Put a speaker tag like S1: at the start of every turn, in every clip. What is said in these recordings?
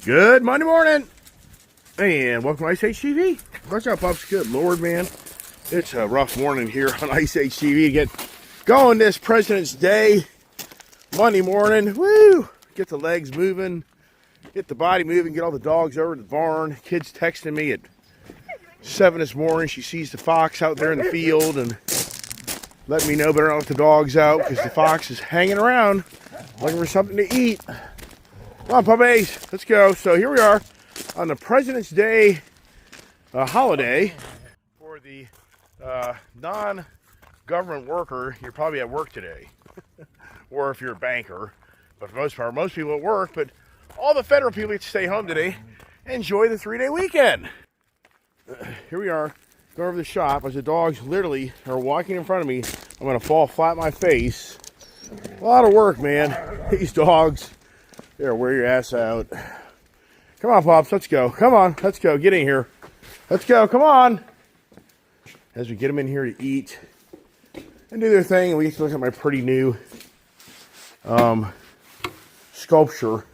S1: Good Monday morning, and welcome to Ice Age TV. Watch out, pups. Good Lord, man. It's a rough morning here on Ice Age TV to get going this President's Day, Monday morning. Woo! Get the legs moving, get the body moving, get all the dogs over to the barn. Kid's texting me at 7 this morning. She sees the fox out there in the field and let me know better not let the dogs out because the fox is hanging around looking for something to eat. Come on, puppies, let's go. So here we are on the President's Day holiday. For the non-government worker, you're probably at work today. Or if you're a banker. But for the most part, most people at work. But all the federal people get to stay home today and enjoy the 3-day weekend. Here we are, going over the shop as the dogs literally are walking in front of me. I'm going to fall flat on my face. A lot of work, man. These dogs. There, wear your ass out. Come on, Pops, let's go. Come on, let's go. Get in here. Let's go, come on. As we get them in here to eat and do their thing, and we get to look at my pretty new sculpture.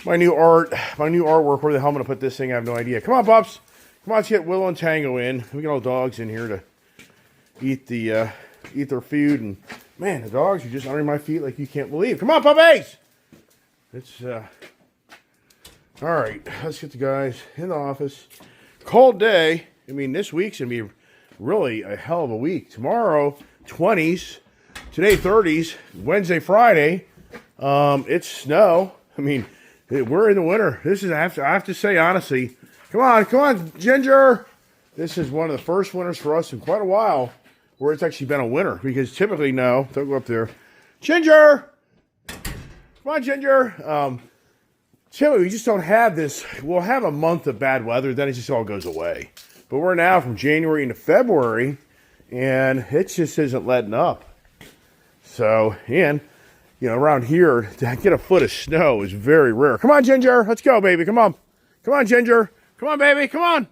S1: My new artwork. Where the hell I'm going to put this thing, I have no idea. Come on, Pops. Come on, let's get Willow and Tango in. We get all the dogs in here to eat their food. And, man, the dogs are just under my feet like you can't believe. Come on, puppies! It's, all right, let's get the guys in the office. Cold day. I mean, this week's going to be really a hell of a week. Tomorrow, 20s. Today, 30s. Wednesday, Friday, it's snow. I mean, we're in the winter. This is, I have to say, honestly, come on, Ginger. This is one of the first winters for us in quite a while where it's actually been a winter. Because typically, no, don't go up there. Ginger! Come on, Ginger. Typically, we just don't have this. We'll have a month of bad weather, then it just all goes away. But we're now from January into February, and it just isn't letting up. So, and, you know, around here, to get a foot of snow is very rare. Come on, Ginger. Let's go, baby. Come on. Come on, Ginger. Come on, baby. Come on.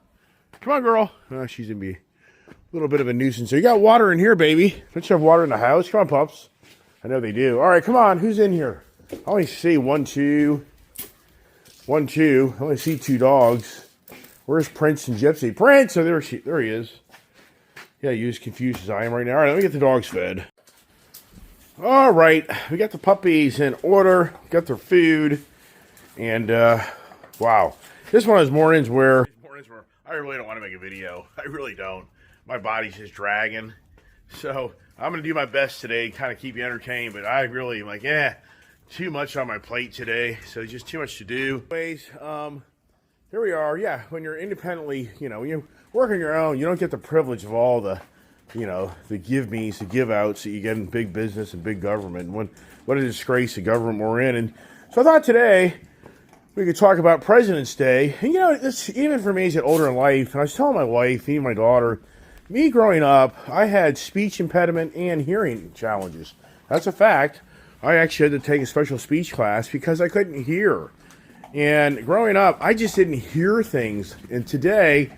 S1: Come on, girl. Oh, she's going to be a little bit of a nuisance. So you got water in here, baby. Don't you have water in the house? Come on, pups. I know they do. All right, come on. Who's in here? I only see 1, 2. I only see 2 dogs. Where's Prince and Gypsy? Prince! Oh, there he is. Yeah, you as confused as I am right now. All right, let me get the dogs fed. All right, we got the puppies in order. Got their food. And, wow. This one of those mornings where I really don't want to make a video. I really don't. My body's just dragging. So, I'm going to do my best today to kind of keep you entertained. But I really am like, too much on my plate today, so just too much to do. Anyways, here we are. Yeah, when you're independently, you know, when you work on your own, you don't get the privilege of all the, you know, the give-me's, the give-outs that you get in big business and big government. What a disgrace the government we're in. And so I thought today we could talk about President's Day. And, you know, it's, even for me as I get older in life, and I was telling my wife, even my daughter, me growing up, I had speech impediment and hearing challenges. That's a fact. I actually had to take a special speech class because I couldn't hear. And growing up, I just didn't hear things. And today,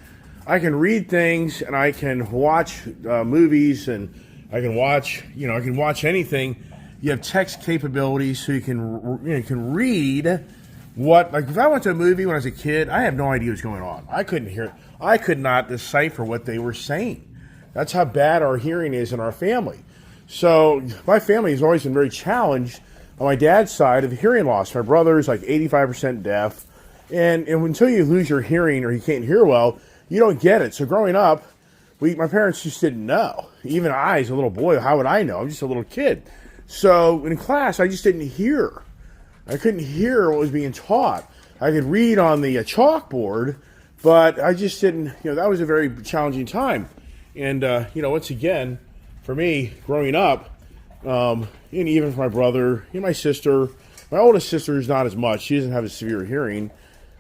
S1: I can read things and I can watch movies and I can watch, I can watch anything. You have text capabilities so you can read what, like if I went to a movie when I was a kid, I have no idea what's going on. I couldn't hear it. I could not decipher what they were saying. That's how bad our hearing is in our family. So my family has always been very challenged on my dad's side of hearing loss. My brother's like 85% deaf. And until you lose your hearing or you can't hear well, you don't get it. So growing up, my parents just didn't know. Even I, as a little boy, how would I know? I'm just a little kid. So in class, I just didn't hear. I couldn't hear what was being taught. I could read on the chalkboard, but I just didn't, that was a very challenging time. And, once again, for me, growing up, and even for my brother, my sister, my oldest sister is not as much. She doesn't have a severe hearing.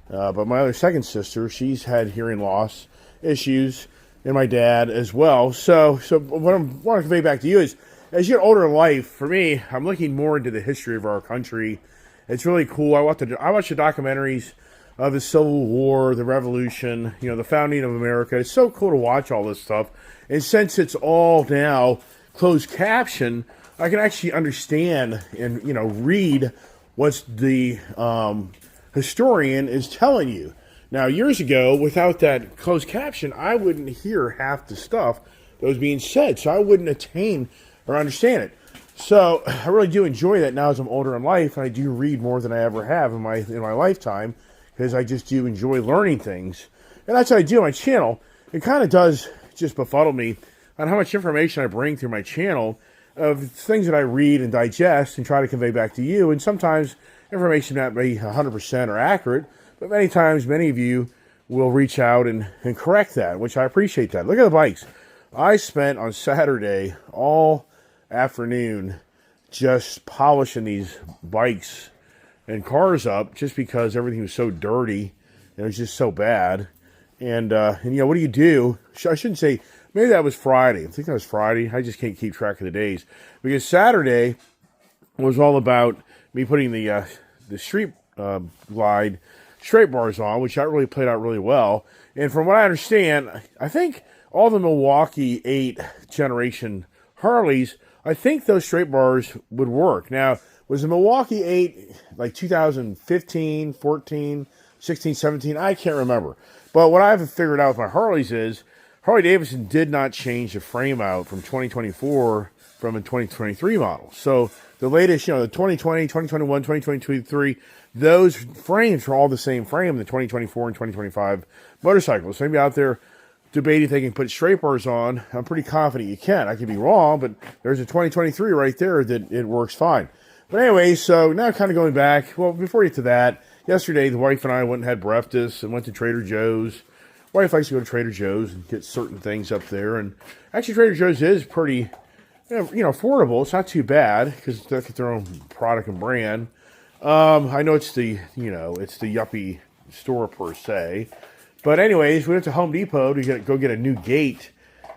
S1: But my other second sister, she's had hearing loss issues, and my dad as well. So what I want to convey back to you is, as you get older in life, for me, I'm looking more into the history of our country. It's really cool. I watch the documentaries of the Civil War, the Revolution, the founding of America. It's so cool to watch all this stuff. And since it's all now closed caption, I can actually understand and, read what's the historian is telling you. Now, years ago, without that closed caption, I wouldn't hear half the stuff that was being said, so I wouldn't attain or understand it. So I really do enjoy that now as I'm older in life, and I do read more than I ever have in my lifetime, because I just do enjoy learning things. And that's what I do on my channel. It kind of does just befuddle me on how much information I bring through my channel of things that I read and digest and try to convey back to you. And sometimes information not be 100% or accurate, but many times many of you will reach out and correct that, which I appreciate that. Look at the bikes. I spent on Saturday all afternoon just polishing these bikes and cars up just because everything was so dirty and it was just so bad. And you know, what do? I shouldn't say, maybe that was Friday. I think that was Friday. I just can't keep track of the days. Because Saturday was all about me putting the Street Glide straight bars on, which really played out really well. And from what I understand, I think all the Milwaukee 8 generation Harleys, I think those straight bars would work. Now, was the Milwaukee 8 like 2015, 14, 16, 17? I can't remember. But what I've figured out with my Harleys is Harley-Davidson did not change the frame out from 2024 from a 2023 model. So the latest, you know, the 2020, 2021, 2023, those frames are all the same frame, the 2024 and 2025 motorcycles. So maybe out there debating if they can put straight bars on. I'm pretty confident you can. I could be wrong, but there's a 2023 right there that it works fine. But anyway, so now kind of going back, well, before we get to that, yesterday the wife and I went and had breakfast and went to Trader Joe's. Wife likes to go to Trader Joe's and get certain things up there. And actually Trader Joe's is pretty, you know, affordable. It's not too bad because they get their own product and brand. I know it's the, you know, it's the yuppie store per se. But anyways, we went to Home Depot to go get a new gate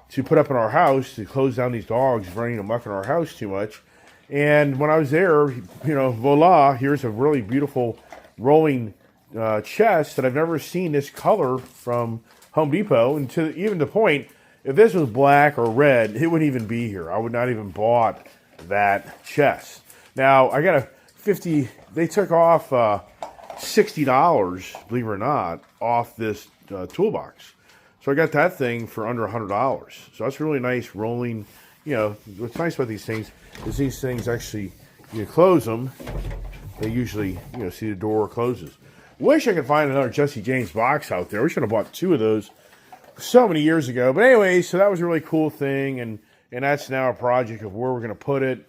S1: to put up in our house to close down these dogs running amok in our house too much. And when I was there, you know, voila, here's a really beautiful rolling chest that I've never seen this color from Home Depot. And to even the point, if this was black or red, it wouldn't even be here. I would not even bought that chest. Now, I got a 50, they took off $60, believe it or not, off this toolbox. So I got that thing for under $100. So that's really nice rolling. You know, what's nice about these things is these things actually, you close them, they usually, you know, see the door closes. Wish I could find another Jesse James box out there. We should have bought 2 of those so many years ago. But anyway, so that was a really cool thing, and that's now a project of where we're going to put it.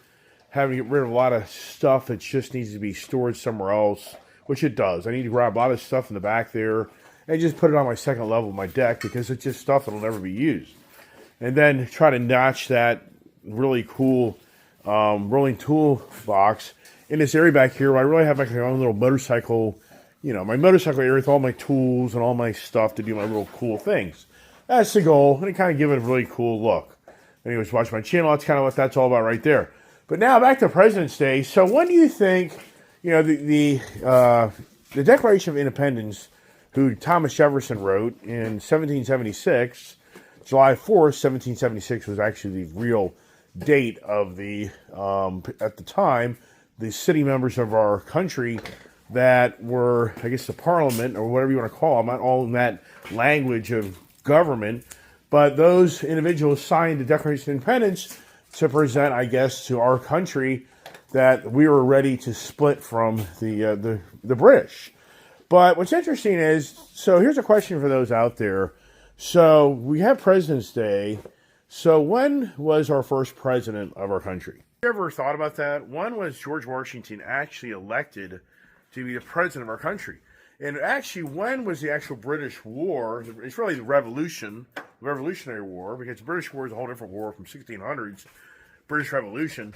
S1: Having to get rid of a lot of stuff that just needs to be stored somewhere else, which it does. I need to grab a lot of stuff in the back there and just put it on my second level of my deck because it's just stuff that will never be used. And then try to notch that really cool rolling tool box in this area back here where I really have like my own little motorcycle, you know, my motorcycle area with all my tools and all my stuff to do my little cool things. That's the goal, and it kind of give it a really cool look. Anyways, watch my channel. That's kind of what that's all about right there. But now back to President's Day. So when do you think, you know, the Declaration of Independence, who Thomas Jefferson wrote in 1776, July 4th, 1776 was actually the real date of the, at the time, the city members of our country that were, I guess, the parliament, or whatever you want to call them, not all in that language of government, but those individuals signed the Declaration of Independence to present, I guess, to our country that we were ready to split from the British. But what's interesting is, so here's a question for those out there. So we have President's Day. So when was our first president of our country? Have you ever thought about that? When was George Washington actually elected to be the president of our country? And actually, when was the actual British War? It's really the Revolutionary War, because the British War is a whole different war from 1600s, British Revolution.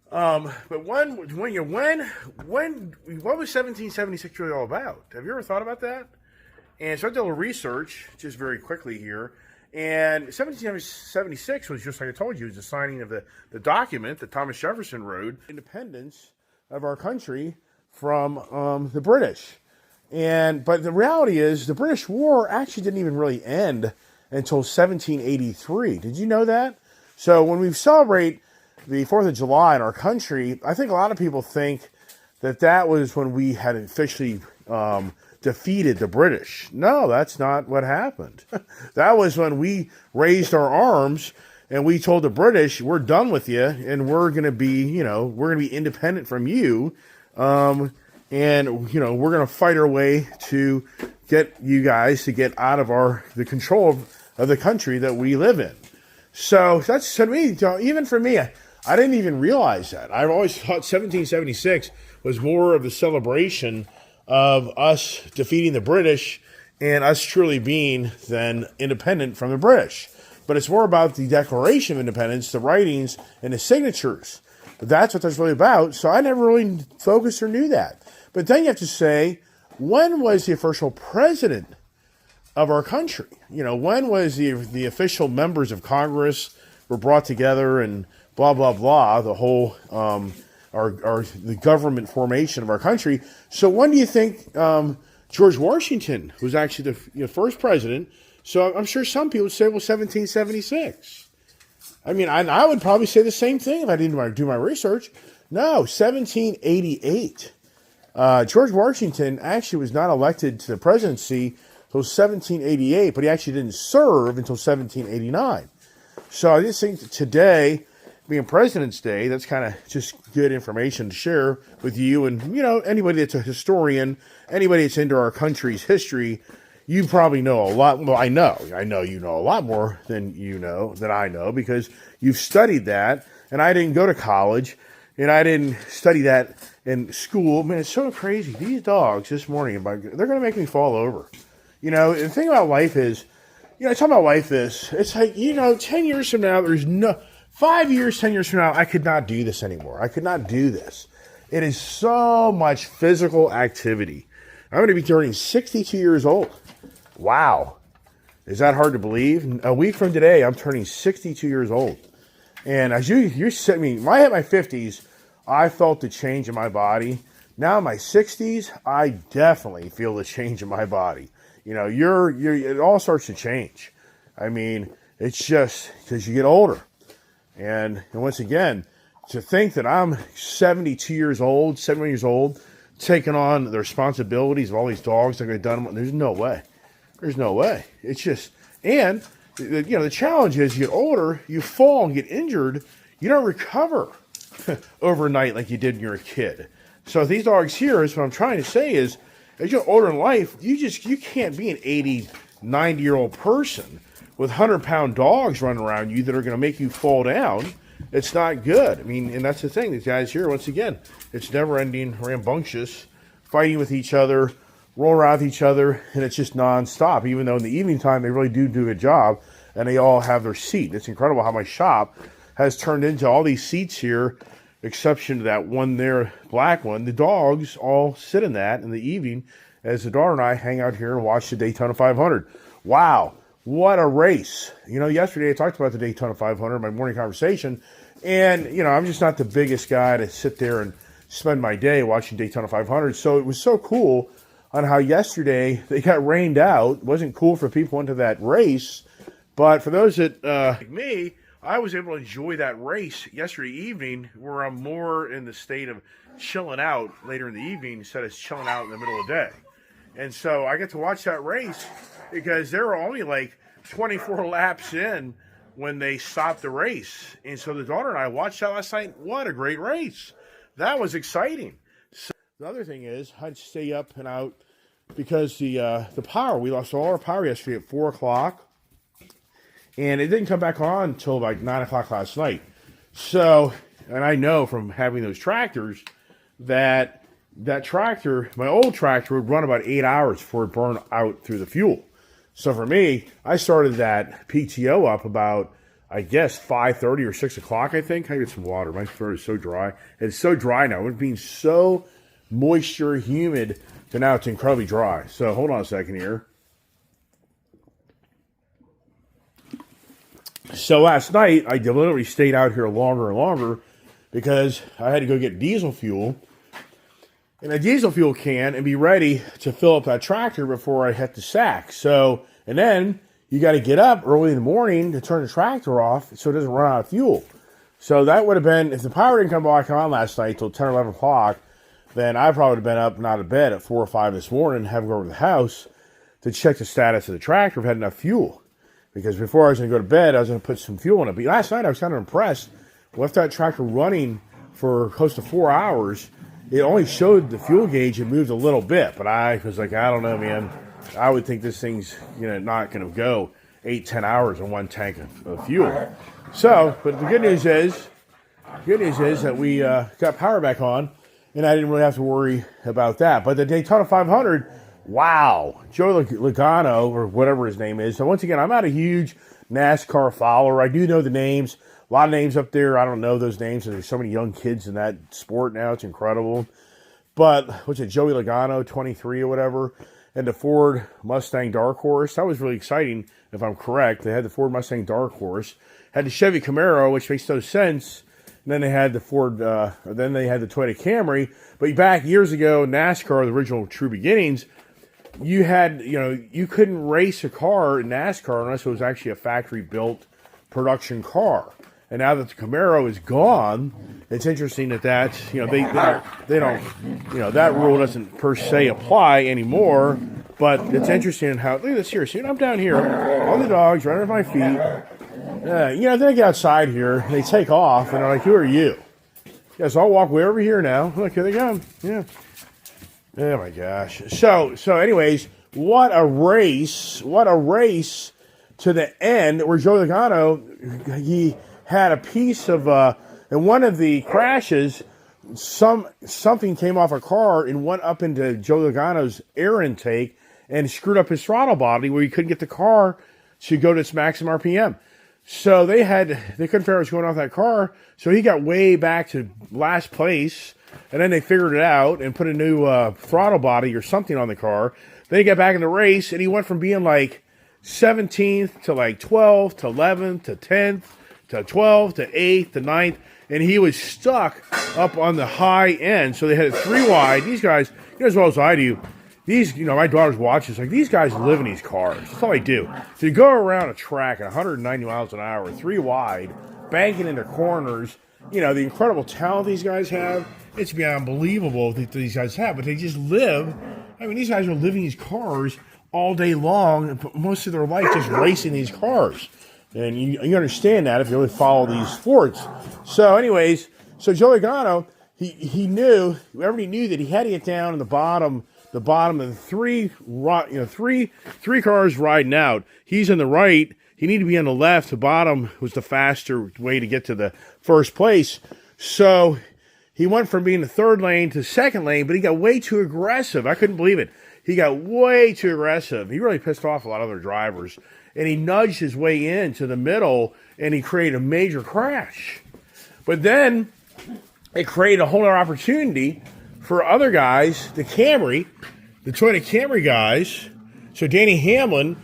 S1: But what was 1776 really all about? Have you ever thought about that? And so I did a little research, just very quickly here. And 1776 was, just like I told you, was the signing of the document that Thomas Jefferson wrote, independence of our country from the British. But the reality is, the British War actually didn't even really end until 1783. Did you know that? So when we celebrate the 4th of July in our country, I think a lot of people think that that was when we had officially defeated the British. No, that's not what happened. That was when we raised our arms and we told the British, we're done with you and we're going to be, we're going to be independent from you. And, we're going to fight our way to get you guys to get out of the control of the country that we live in. So that's, to me, even for me, I didn't even realize that. I've always thought 1776 was more of the celebration of us defeating the British and us truly being then independent from the British. But it's more about the Declaration of Independence, the writings, and the signatures. But that's what that's really about. So I never really focused or knew that. But then you have to say, when was the official president of our country? When was the official members of Congress were brought together and blah, blah, blah, the whole the government formation of our country. So when do you think George Washington was actually the first president? So I'm sure some people would say, well, 1776. I mean, I would probably say the same thing if I didn't do my research. No, 1788. George Washington actually was not elected to the presidency until 1788, but he actually didn't serve until 1789. So I just think that today, being President's Day, that's kind of just good information to share with you and, anybody that's a historian, anybody that's into our country's history. You probably know a lot. Well, I know you know a lot more than I know, because you've studied that, and I didn't go to college, and I didn't study that in school. Man, it's so crazy. These dogs this morning, they're going to make me fall over. The thing about life is, talking about life is, it's like, 10 years from now, 5 years, 10 years from now, I could not do this anymore. I could not do this. It is so much physical activity. I'm going to be turning 62 years old. Wow. Is that hard to believe? A week from today, I'm turning 62 years old. And as you said, when I hit my 50s, I felt the change in my body. Now in my 60s, I definitely feel the change in my body. It all starts to change. I mean, it's just because you get older. And once again, to think that I'm 72 years old, taking on the responsibilities of all these dogs that I've done, there's no way. There's no way. It's just, and, the challenge is you get older, you fall and get injured, you don't recover overnight like you did when you were a kid. So these dogs here is what I'm trying to say is, as you get older in life, you can't be an 80, 90-year-old person with 100-pound dogs running around you that are going to make you fall down. It's not good. I mean, and that's the thing. These guys here, once again, it's never-ending, rambunctious, fighting with each other, roll around with each other, and it's just nonstop. Even though in the evening time, they really do a good job, and they all have their seat. It's incredible how my shop has turned into all these seats here, exception to that one there, black one. The dogs all sit in that in the evening as the daughter and I hang out here and watch the Daytona 500. Wow. What a race. Yesterday I talked about the Daytona 500 in my morning conversation, and, I'm just not the biggest guy to sit there and spend my day watching Daytona 500, so it was so cool on how yesterday they got rained out. It wasn't cool for people into that race, but for those that, like me, I was able to enjoy that race yesterday evening, where I'm more in the state of chilling out later in the evening instead of chilling out in the middle of the day. And so I get to watch that race because there were only like 24 laps in when they stopped the race. And so the daughter and I watched that last night. What a great race. That was exciting. So the other thing is I'd stay up and out because the power, we lost all our power yesterday at 4 o'clock. And it didn't come back on until like 9 o'clock last night. So, and I know from having those tractors that tractor, my old tractor, would run about 8 hours before it burned out through the fuel. So for me, I started that PTO up about, I guess, 5:30 or 6 o'clock, I think. I get some water. My throat is so dry. It's so dry now. It's being so moisture, humid, to now it's incredibly dry. So hold on a second here. So last night, I deliberately stayed out here longer and longer because I had to go get diesel fuel in a diesel fuel can and be ready to fill up that tractor before I hit the sack. So, and then you got to get up early in the morning to turn the tractor off so it doesn't run out of fuel. So that would have been, if the power didn't come back on last night till 10 or 11 o'clock, then I probably would have been up and out of bed at 4 or 5 this morning, having to go over to the house to check the status of the tractor if it had enough fuel. Because before I was going to go to bed, I was going to put some fuel in it. But last night I was kind of impressed. Left that tractor running for close to 4 hours. It only showed the fuel gauge and moved a little bit. But I was like, I don't know, man. I would think this thing's not going to go 8-10 hours on one tank of fuel. So, but the good news is that we got power back on, and I didn't really have to worry about that. But the Daytona 500, wow, Joey Logano, or whatever his name is. So once again, I'm not a huge NASCAR follower. I do know the names. A lot of names up there. I don't know those names. There's so many young kids in that sport now. It's incredible. But what's it, Joey Logano, 23 or whatever, and the Ford Mustang Dark Horse. That was really exciting, if I'm correct. They had the Ford Mustang Dark Horse. Had the Chevy Camaro, which makes no sense. And then they had the Toyota Camry. But back years ago, NASCAR, the original True Beginnings, you had, you couldn't race a car in NASCAR unless it was actually a factory-built production car. And now that the Camaro is gone, it's interesting that they don't, that rule doesn't per se apply anymore. But it's interesting how, look at this here. See, I'm down here, all the dogs right under my feet. Then I get outside here, and they take off, and they're like, who are you? Yes, I'll walk way over here now. Look, here they come. Yeah. Oh, my gosh. So anyways, what a race to the end where Joey Logano, he had a piece of, in one of the crashes, something came off a car and went up into Joey Logano's air intake and screwed up his throttle body where he couldn't get the car to go to its maximum RPM. So they couldn't figure out what was going on with that car. So he got way back to last place, and then they figured it out and put a new throttle body or something on the car. Then he got back in the race, and he went from being like 17th to like 12th to 11th to 10th to 12th to 8th to 9th, and he was stuck up on the high end. So they had it 3 wide. These guys, as well as I do, my daughter's watches, like, these guys live in these cars. That's all they do. So you go around a track at 190 miles an hour, 3 wide, banking into corners, the incredible talent these guys have. It's beyond unbelievable that these guys have, but they just live. I mean, these guys are living these cars all day long, and most of their life just racing these cars. And you understand that if you really follow these sports. So anyways, Joey Logano, everybody knew that he had to get down in the bottom of the three cars riding out. He's on the right. He needed to be on the left. The bottom was the faster way to get to the first place. So he went from being the third lane to second lane, but he got way too aggressive. I couldn't believe it. He got way too aggressive. He really pissed off a lot of other drivers. And he nudged his way into the middle, and he created a major crash. But then it created a whole other opportunity for other guys, the Toyota Camry guys. So Danny Hamlin,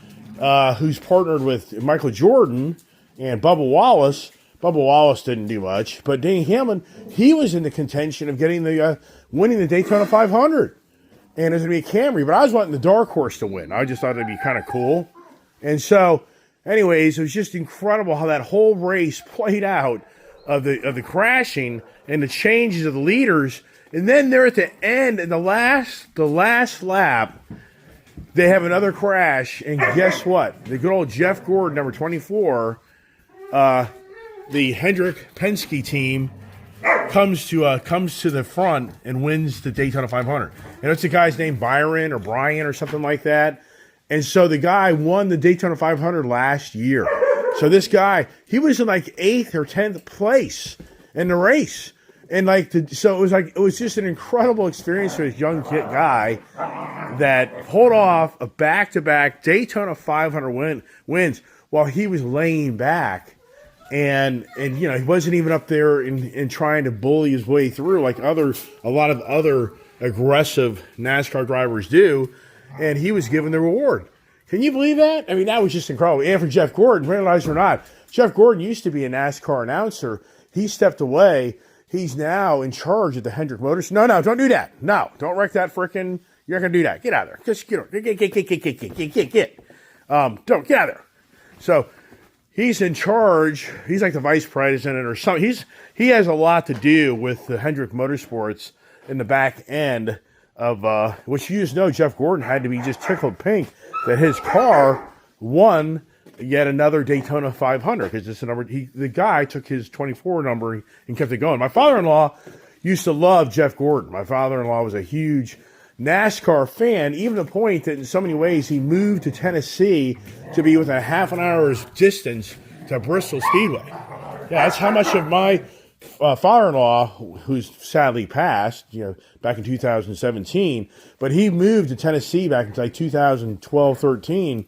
S1: who's partnered with Michael Jordan and Bubba Wallace. Bubba Wallace didn't do much, but Danny Hamlin, he was in the contention of getting winning the Daytona 500. And it was going to be a Camry, but I was wanting the Dark Horse to win. I just thought it'd be kind of cool. And so, anyways, it was just incredible how that whole race played out of the crashing and the changes of the leaders. And then they're at the end, in the last lap, they have another crash. And guess what? The good old Jeff Gordon, number 24, the Hendrick Penske team, comes to the front and wins the Daytona 500. And it's a guy's named Byron or Brian or something like that. And so the guy won the Daytona 500 last year. So this guy, he was in like 8th or 10th place in the race. And so it was just an incredible experience for this young guy that pulled off a back-to-back Daytona 500 wins while he was laying back. And he wasn't even up there in trying to bully his way through like a lot of other aggressive NASCAR drivers do. And he was given the reward. Can you believe that? I mean, that was just incredible. And for Jeff Gordon, realize it or not, Jeff Gordon used to be a NASCAR announcer. He stepped away. He's now in charge of the Hendrick Motors. No, don't do that. No, don't wreck that frickin'. You're not going to do that. Get out of there. Just get. Don't get out of there. So he's in charge. He's like the vice president or something. He has a lot to do with the Hendrick Motorsports in the back end of which you just know Jeff Gordon had to be just tickled pink that his car won yet another Daytona 500 because it's the number. The guy took his 24 number and kept it going. My father-in-law used to love Jeff Gordon. My father-in-law was a huge NASCAR fan, even to the point that in so many ways he moved to Tennessee to be within a half an hour's distance to Bristol Speedway. Yeah, that's how much of my father-in-law, who's sadly passed, back in 2017, but he moved to Tennessee back in like 2012-13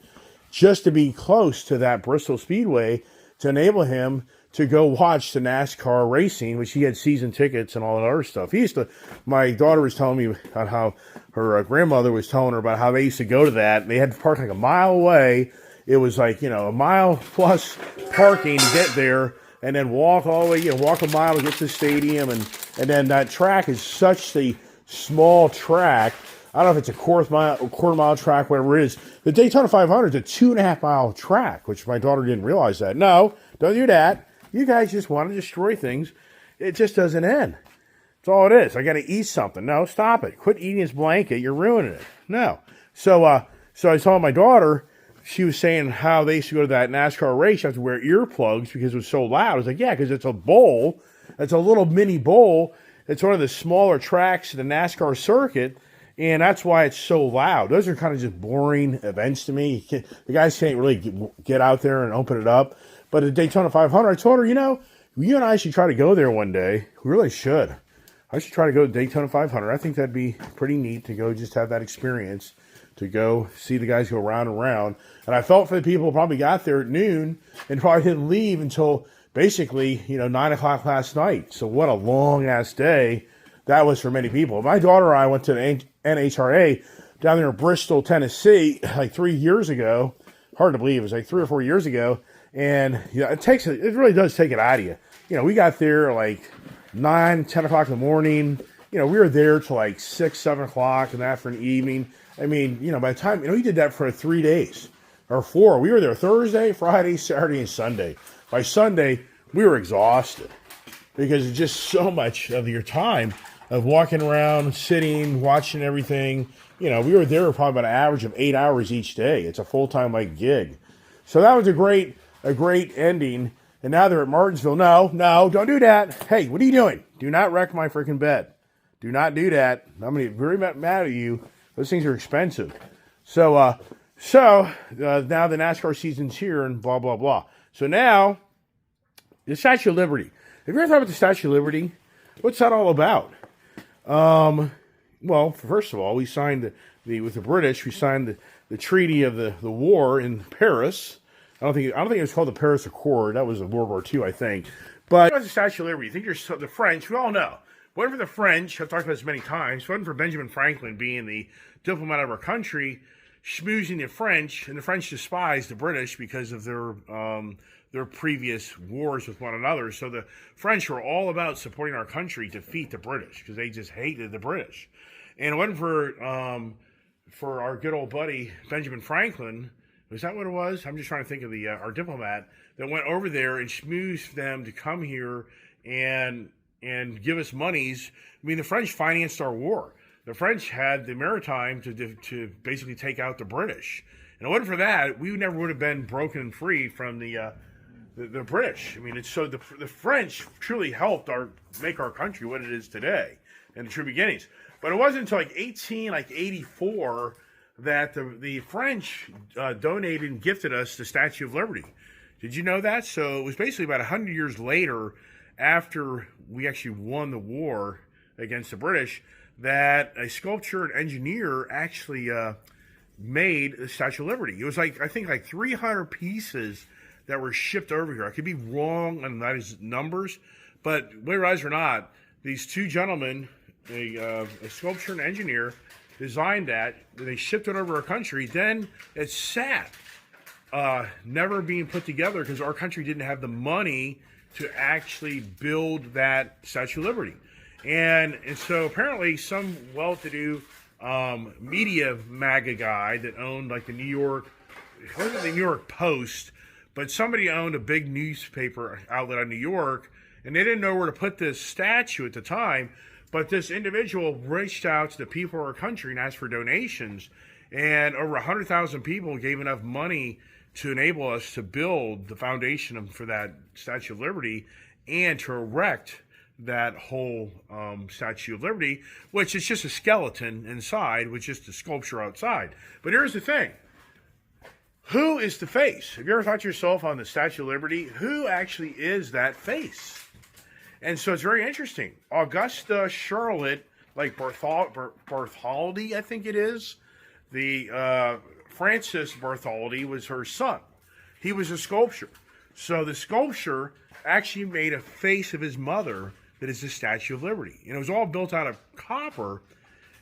S1: just to be close to that Bristol Speedway to enable him to go watch the NASCAR racing, which he had season tickets and all that other stuff. My daughter was telling me about how her grandmother was telling her about how they used to go to that. They had to park like a mile away. It was like, a mile plus parking to get there, and then walk all the way, walk a mile to get to the stadium. And then that track is such a small track. I don't know if it's a quarter mile track, whatever it is. The Daytona 500 is a 2.5 mile track, which my daughter didn't realize that. No, don't do that. You guys just want to destroy things. It just doesn't end. That's all it is. I got to eat something. No, stop it. Quit eating this blanket. You're ruining it. No. So I saw my daughter. She was saying how they used to go to that NASCAR race. You have to wear earplugs because it was so loud. I was like, yeah, because it's a bowl. It's a little mini bowl. It's one of the smaller tracks in the NASCAR circuit, and that's why it's so loud. Those are kind of just boring events to me. The guys can't really get out there and open it up. But at Daytona 500, I told her, you and I should try to go there one day. We really should. I should try to go to Daytona 500. I think that'd be pretty neat to go just have that experience, to go see the guys go round and round. And I felt for the people who probably got there at noon and probably didn't leave until basically, 9 o'clock last night. So what a long-ass day that was for many people. My daughter and I went to the NHRA down there in Bristol, Tennessee, like 3 years ago. Hard to believe. It was like 3 or 4 years ago. And it really does take it out of you. We got there like 9, 10 o'clock in the morning. We were there till like 6, 7 o'clock in the afternoon, evening. I mean, by the time, we did that for 3 days or 4. We were there Thursday, Friday, Saturday, and Sunday. By Sunday, we were exhausted because it's just so much of your time of walking around, sitting, watching everything. We were there probably about an average of 8 hours each day. It's a full-time gig. So that was a great ending. And now they're at Martinsville. No, don't do that. Hey, what are you doing? Do not wreck my freaking bed. Do not do that. I'm going to be very mad at you. Those things are expensive. So now the NASCAR season's here and blah, blah, blah. So now, the Statue of Liberty. Have you ever thought about the Statue of Liberty? What's that all about? Well, first of all, we signed with the British, we signed the treaty of the war in Paris. I don't think it was called the Paris Accord. That was in World War II, I think. But the Statue of Liberty, you think the French, we all know. Wasn't for the French, I've talked about this many times, wasn't for Benjamin Franklin being the diplomat of our country, schmoozing the French, and the French despised the British because of their previous wars with one another. So the French were all about supporting our country to defeat the British because they just hated the British. And it wasn't for our good old buddy Benjamin Franklin. Was that what it was? I'm just trying to think of our diplomat that went over there and schmoozed them to come here and give us monies. I mean, the French financed our war. The French had the maritime to basically take out the British. And it wasn't for that, we never would have been broken free from the British. I mean, it's so the French truly helped make our country what it is today in the true beginnings. But it wasn't until 1884 that the French donated and gifted us the Statue of Liberty. Did you know that? So it was basically about 100 years later, after we actually won the war against the British, that a sculptor and engineer actually made the Statue of Liberty. It was I think 300 pieces that were shipped over here. I could be wrong on those numbers, but whether it is or not, these two gentlemen, a sculptor and engineer, designed that. They shipped it over our country. Then it sat, never being put together because our country didn't have the money to actually build that Statue of Liberty. And so apparently some well-to-do media MAGA guy that owned the New York, it wasn't the New York Post, but somebody owned a big newspaper outlet in New York, and they didn't know where to put this statue at the time. But this individual reached out to the people of our country and asked for donations, and over 100,000 people gave enough money to enable us to build the foundation for that Statue of Liberty and to erect that whole Statue of Liberty, which is just a skeleton inside with just a sculpture outside. But here's the thing. Who is the face? Have you ever thought to yourself on the Statue of Liberty, who actually is that face? And so it's very interesting. Augusta Charlotte, like Bartholdi, I think it is. The Francis Bartholdi was her son. He was a sculptor. So the sculpture actually made a face of his mother that is the Statue of Liberty. And it was all built out of copper,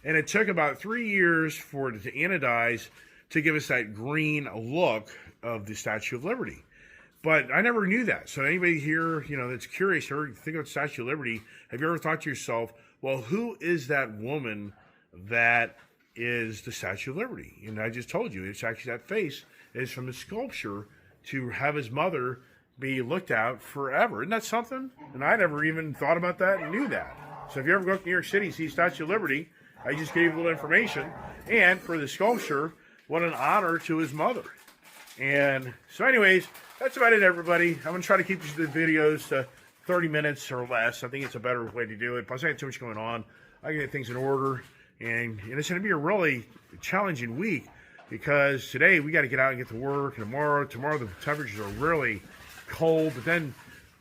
S1: and it took about 3 years for it to anodize to give us that green look of the Statue of Liberty. But I never knew that. So anybody here, that's curious or think about Statue of Liberty, have you ever thought to yourself, well, who is that woman that is the Statue of Liberty? And I just told you, it's actually that face is from the sculpture to have his mother be looked at forever. Isn't that something? And I never even thought about that and knew that. So if you ever go to New York City, see Statue of Liberty, I just gave you a little information. And for the sculpture, what an honor to his mother. And so anyways, that's about it, everybody. I'm going to try to keep the videos to 30 minutes or less. I think it's a better way to do it. Plus, I got too much going on. I can get things in order. And it's going to be a really challenging week because today we got to get out and get to work. And tomorrow the temperatures are really cold. But then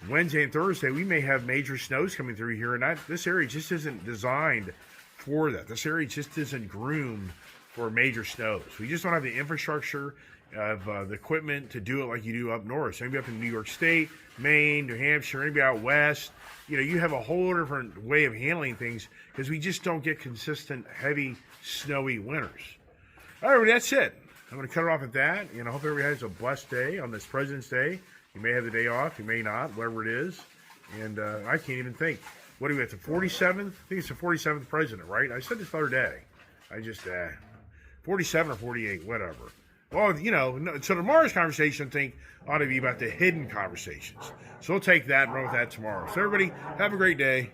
S1: Wednesday and Thursday, we may have major snows coming through here. And this area just isn't designed for that. This area just isn't groomed for major snows. We just don't have the infrastructure of the equipment to do it like you do up north. So maybe up in New York State, Maine, New Hampshire, maybe out west, you have a whole different way of handling things because we just don't get consistent, heavy, snowy winters. All right, well, that's it. I'm going to cut it off at that, and I hope everybody has a blessed day on this President's Day. You may have the day off, you may not, whatever it is. And I can't even think. What are we at, the 47th? I think it's the 47th president, right? I said this the other day. I just, 47 or 48, whatever. Well, so tomorrow's conversation, I think, ought to be about the hidden conversations. So we'll take that and run with that tomorrow. So everybody, have a great day.